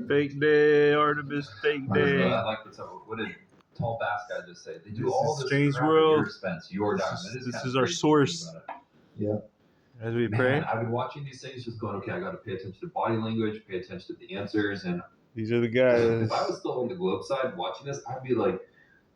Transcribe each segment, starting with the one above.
Fake day, Artemis, fake day. I like this. What did Tall Bass guy just say? They do all this strange crap world. at your expense. Your dime. This is our source. Yeah. As we pray. I've been watching these things, just going, okay, I got to pay attention to body language, pay attention to the answers, and these are the guys. If I was still on the Globe side watching this, I'd be like,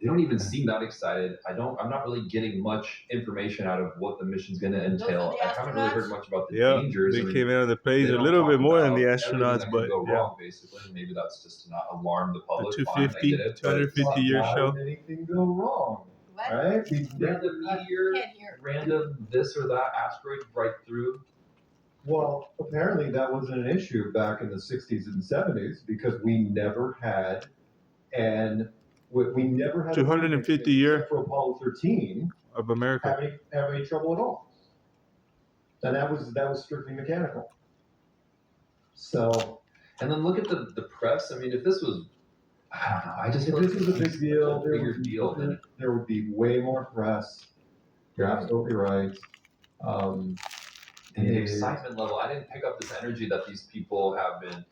they don't even seem that excited. I'm not really getting much information out of what the mission's going to entail. I haven't really heard much about the dangers. They came in on the plays a little bit more than the astronauts, but go wrong, basically. Maybe that's just to not alarm the public. The 250 year show. Why did anything go wrong? What? Right? Random meteor, random this or that asteroid right through. Well, apparently that wasn't an issue back in the 60s and 70s because we never had we never had 250 year for Apollo 13 of America have any trouble at all. And that was strictly mechanical. So, and then look at the press. I mean, if this was, I don't know. I just feel if this was a big deal, there would be way more press. You're absolutely right. And the excitement level, I didn't pick up this energy that these people have been,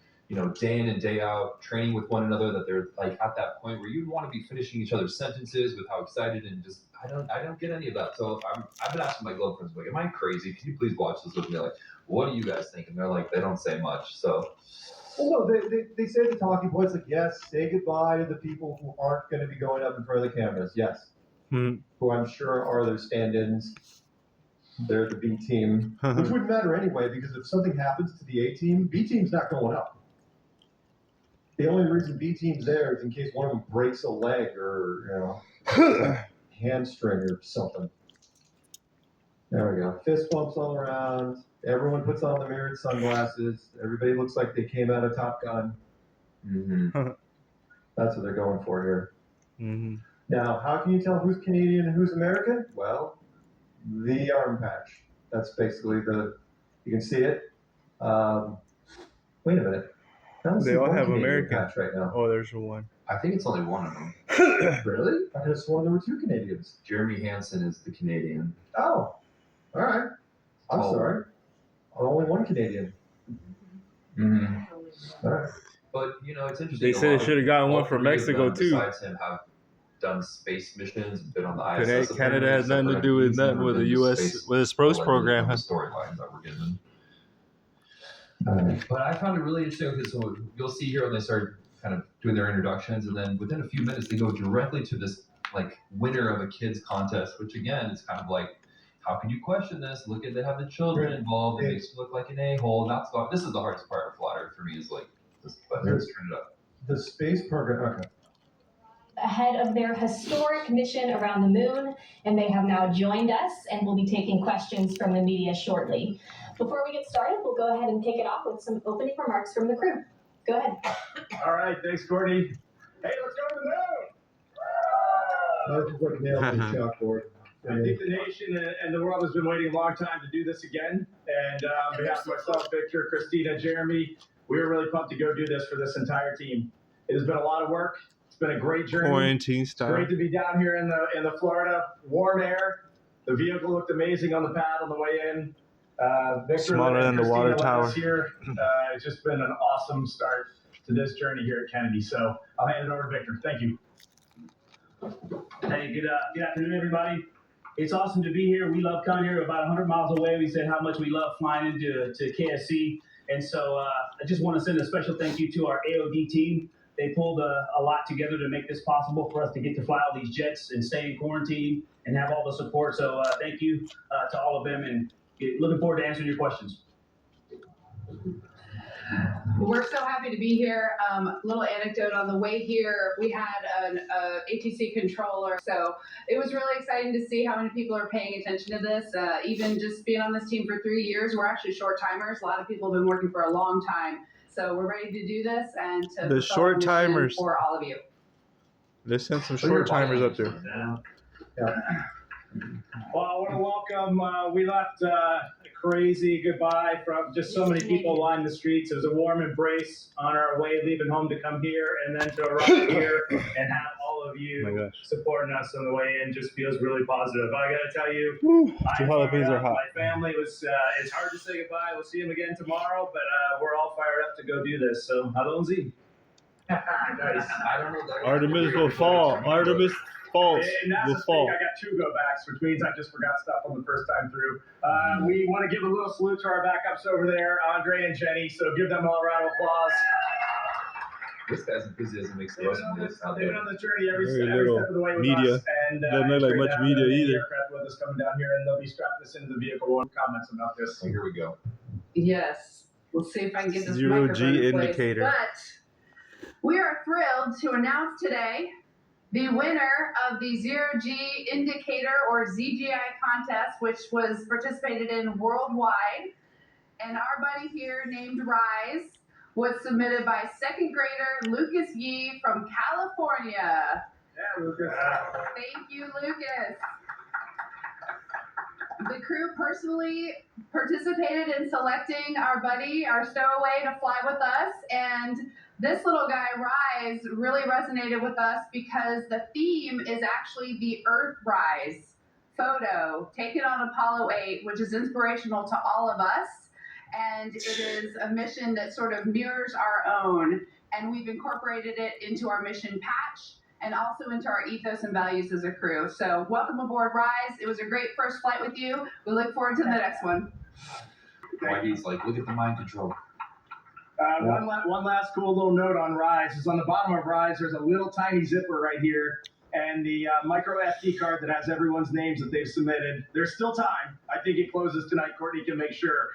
day in and day out training with one another, that they're like at that point where you'd want to be finishing each other's sentences with how excited, and just I don't get any of that. So I've been asking my Globe friends, like, am I crazy? Can you please watch this with me? Like, what do you guys think? And they're like, they don't say much. So well, no, they say the talking points like, yes, say goodbye to the people who aren't going to be going up in front of the cameras. Yes. Who I'm sure are their stand-ins. They're the B team, which wouldn't matter anyway, because if something happens to the A team, B team's not going up. The only reason B team's there is in case one of them breaks a leg or, hamstring or something. There we go. Fist bumps all around. Everyone puts on the mirrored sunglasses. Everybody looks like they came out of Top Gun. That's what they're going for here. Now, how can you tell who's Canadian and who's American? Well, the arm patch. That's basically you can see it. Wait a minute. They all have American patch right now. Oh, there's one. I think it's only one of them. Really? I could have sworn there were two Canadians. Jeremy Hansen is the Canadian. Oh, all right. I'm sorry. Only one Canadian. All right. But, it's interesting. They said they should have gotten one from Mexico, too. Besides him, have done space missions, been on the ISS. Canada has nothing to do with nothing with the U.S. with the space program. Storylines that were given. But I found it really interesting because you'll see here when they start kind of doing their introductions, and then within a few minutes they go directly to this winner of a kids contest, which again is kind of like, how can you question this? Look at they have the children involved. It makes you look like an a-hole. This is the hardest part of Flat Earth for me is like this. But let's turn it up. The space program. Okay. Ahead of their historic mission around the moon, and they have now joined us and will be taking questions from the media shortly. Before we get started, we'll go ahead and kick it off with some opening remarks from the crew. Go ahead. All right, thanks, Courtney. Hey, let's go to the moon! That was like nailed on the chalkboard. I think the nation and the world has been waiting a long time to do this again. And on behalf of myself, Victor, Christina, Jeremy, we were really pumped to go do this for this entire team. It has been a lot of work. It's been a great journey. Quarantine style. It's great to be down here in the Florida warm air. The vehicle looked amazing on the pad on the way in. Victor, smaller than the water tower. Here. It's just been an awesome start to this journey here at Kennedy. So I'll hand it over to Victor. Thank you. Hey, good afternoon, everybody. It's awesome to be here. We love coming here. About 100 miles away. We said how much we love flying into KSC. And so I just want to send a special thank you to our AOD team. They pulled a lot together to make this possible for us to get to fly all these jets and stay in quarantine and have all the support. So thank you to all of them, and looking forward to answering your questions. We're so happy to be here. Little anecdote on the way here, we had an ATC controller, so it was really exciting to see how many people are paying attention to this. Even just being on this team for 3 years, we're actually short timers. A lot of people have been working for a long time, so we're ready to do this and to the short timers for all of you. They sent some short timers up there. Yeah. Well, I want to welcome. We left a crazy goodbye from just so many people lined the streets. It was a warm embrace on our way leaving home to come here, and then to arrive here and have all of you supporting us on the way in just feels really positive. I got to tell you, jalapenos are hot. My family was. It's hard to say goodbye. We'll see them again tomorrow, but we're all fired fired up to go do this. So, Alonzi. Nice. I don't know. Artemis will fall. Artemis falls And as will I speak, fall. I got 2 go backs, which means I just forgot stuff on the first time through. We want to give a little salute to our backups over there, Andre and Jenny. So give them all a round of applause. This guy's enthusiasm makes the They've rest been of this out they've there. been on the journey every Very step little of the way with media. us. And Doesn't look like straight much down media in the either. aircraft with us coming down here, and they'll be strapping us into the vehicle. One comments about this. So here we go. Yes. Let's see if I can get this 0 microphone G in place. indicator. But we are thrilled to announce today the winner of the 0G indicator or ZGI contest, which was participated in worldwide. And our buddy here named Rise was submitted by 2nd grader Lucas Yee from California. Yeah, Lucas. Thank you, Lucas. The crew personally participated in selecting our buddy, our stowaway, to fly with us. And this little guy, Rise, really resonated with us because the theme is actually the Earthrise photo taken on Apollo 8, which is inspirational to all of us. And it is a mission that sort of mirrors our own. And we've incorporated it into our mission patch and also into our ethos and values as a crew. So welcome aboard, Rise. It was a great first flight with you. We look forward to the next one. He's like, look at the mind control. One last cool little note on Rise is on the bottom of Rise, there's a little tiny zipper right here. And the micro SD card that has everyone's names that they've submitted. There's still time. I think it closes tonight. Courtney can make sure.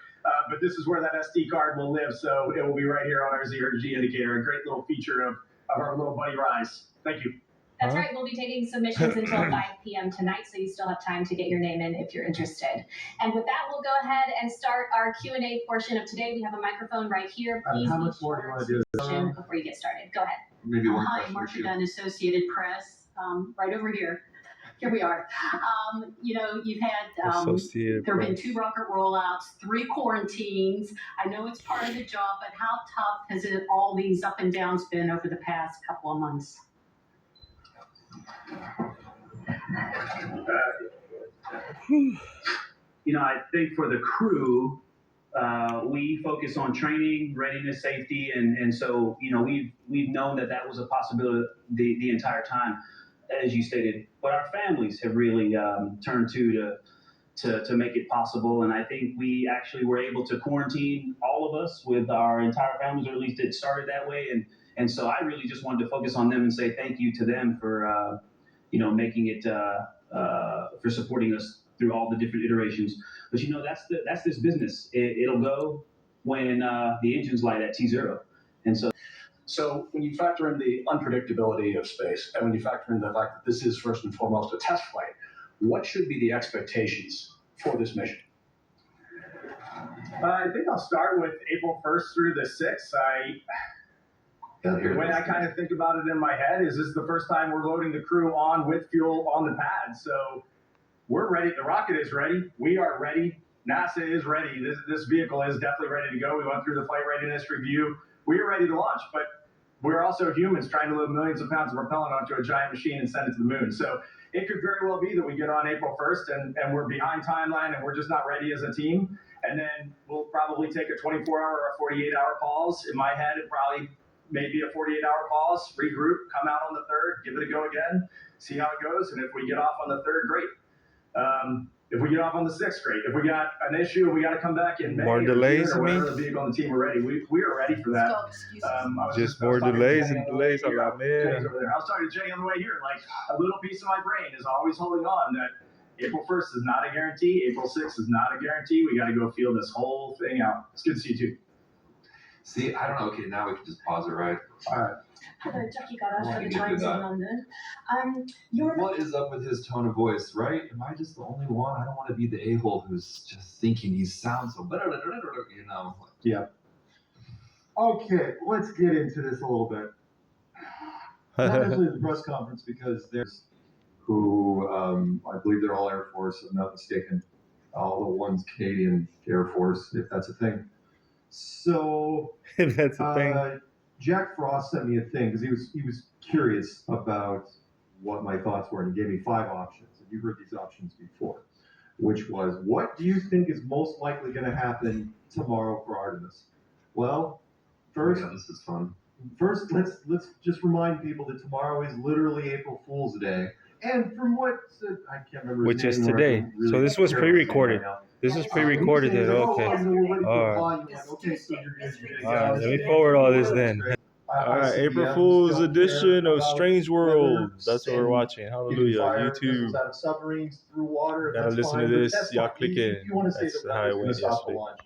But this is where that SD card will live. So it will be right here on our 0G indicator. A great little feature of our little buddy Rise. Thank you. That's right. We'll be taking submissions until 5 p.m. tonight, so you still have time to get your name in if you're interested. And with that, we'll go ahead and start our Q&A portion of today. We have a microphone right here. Please how be much more do you sure wanna to do? position before you get started. Go ahead. Maybe one Hi, question or Marcia two. Dunn, Associated Press, right over here. Here we are. You know, you've had, Associated there have been Press. 2 rocket rollouts, 3 quarantines. I know it's part of the job, but how tough has it all these up and downs been over the past couple of months? You know, I think for the crew, we focus on training, readiness, safety, and so you know we've known that was a possibility the entire time, as you stated. But our families have really turned to make it possible, and I think we actually were able to quarantine all of us with our entire families, or at least it started that way. And so I really just wanted to focus on them and say thank you to them for you know making it for supporting us through all the different iterations. But you know that's this business. It'll go when the engine's light at T0, and So when you factor in the unpredictability of space, and when you factor in the fact that this is first and foremost a test flight, what should be the expectations for this mission? I think I'll start with April 1st through the 6th. The way I kind of think about it in my head is this is the first time we're loading the crew on with fuel on the pad. So we're ready. The rocket is ready. We are ready. NASA is ready. This vehicle is definitely ready to go. We went through the flight readiness review. We are ready to launch, but we're also humans trying to load millions of pounds of propellant onto a giant machine and send it to the moon. So it could very well be that we get on April 1st and we're behind timeline and we're just not ready as a team. And then we'll probably take a 24-hour or a 48-hour pause. In my head, it probably maybe a 48-hour pause, regroup, come out on the 3rd, give it a go again, see how it goes. And if we get off on the 3rd, great. If we get off on the 6th, great. If we got an issue, we got to come back in May More or delays, June or you mean? whenever the vehicle and the team are ready. We are ready for that. Just more delays and delays. Jenny's I'm like, man. over there. I was talking to Jenny on the way here. Like a little piece of my brain is always holding on that April 1st is not a guarantee. April 6th is not a guarantee. We got to go feel this whole thing out. It's good to see you too. See, I don't know. Okay, now we can just pause it, right? All right. Hello, Jackie Goddard Why for did the you do Times that? of London. You're What is up with his tone of voice, right? Am I just the only one? I don't want to be the a-hole who's just thinking he sounds so, you know. Yeah. Okay, let's get into this a little bit. Not necessarily the press conference because there's who I believe they're all Air Force, if I'm not mistaken. All the one's Canadian Air Force, if that's a thing. So That's the thing. Jack Frost sent me a thing because he was curious about what my thoughts were, and he gave me 5 options. And you've heard these options before, which was, what do you think is most likely going to happen tomorrow for Artemis? Well, First, Yeah, this is fun. First, let's just remind people that tomorrow is literally April Fool's Day, and from what I can't remember, Which is today. So this was pre-recorded. This is pre-recorded then. Okay. All right. Okay, so you're good. All right. Let me forward all this then. All right. April Fool's edition of Strange World. That's what we're watching. Hallelujah. YouTube. Out of submarines through water. Gotta that's listen fine, to but this. that's Y'all fine. click You in. want to say That's the how it weather's went gonna stop the yesterday. launch.